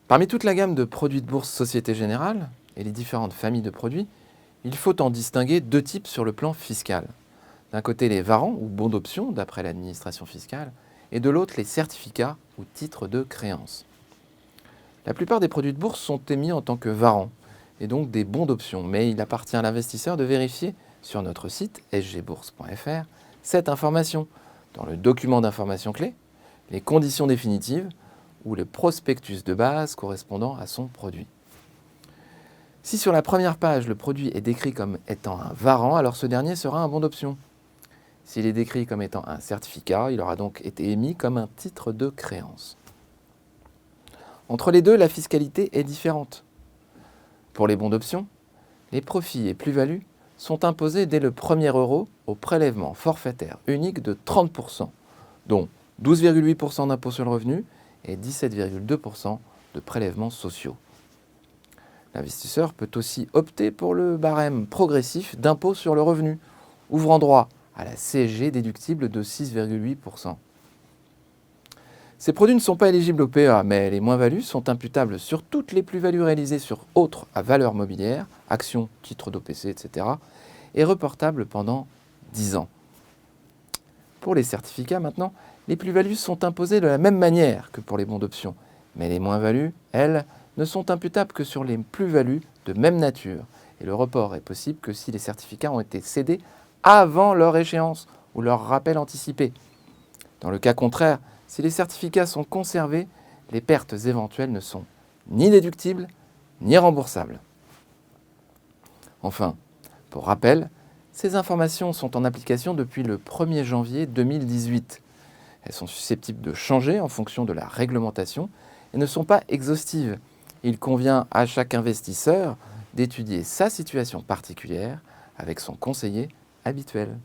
Parmi toute la gamme de produits de bourse Société Générale et les différentes familles de produits, il faut en distinguer deux types sur le plan fiscal. D'un côté, les varants ou bons d'option d'après l'administration fiscale, et de l'autre, les certificats ou titres de créance. La plupart des produits de bourse sont émis en tant que varants, et donc des bons d'option, mais il appartient à l'investisseur de vérifier sur notre site sgbourse.fr cette information dans le document d'information clé, les conditions définitives ou le prospectus de base correspondant à son produit. Si sur la première page, le produit est décrit comme étant un varant, alors ce dernier sera un bon d'option. S'il est décrit comme étant un certificat, il aura donc été émis comme un titre de créance. Entre les deux, la fiscalité est différente. Pour les bons d'option, les profits et plus-values sont imposés dès le premier euro au prélèvement forfaitaire unique de 30%, dont 12,8% d'impôt sur le revenu et 17,2% de prélèvements sociaux. L'investisseur peut aussi opter pour le barème progressif d'impôt sur le revenu, ouvrant droit à la CSG déductible de 6,8%. Ces produits ne sont pas éligibles au PEA, mais les moins-values sont imputables sur toutes les plus-values réalisées sur autres à valeur mobilière, actions, titres d'OPC, etc., et reportables pendant 10 ans. Pour les certificats maintenant, les plus-values sont imposées de la même manière que pour les bons d'option, mais les moins-values, elles, ne sont imputables que sur les plus-values de même nature, et le report est possible que si les certificats ont été cédés avant leur échéance ou leur rappel anticipé. Dans le cas contraire, si les certificats sont conservés, les pertes éventuelles ne sont ni déductibles ni remboursables. Enfin, pour rappel, ces informations sont en application depuis le 1er janvier 2018. Elles sont susceptibles de changer en fonction de la réglementation et ne sont pas exhaustives. Il convient à chaque investisseur d'étudier sa situation particulière avec son conseiller habituel.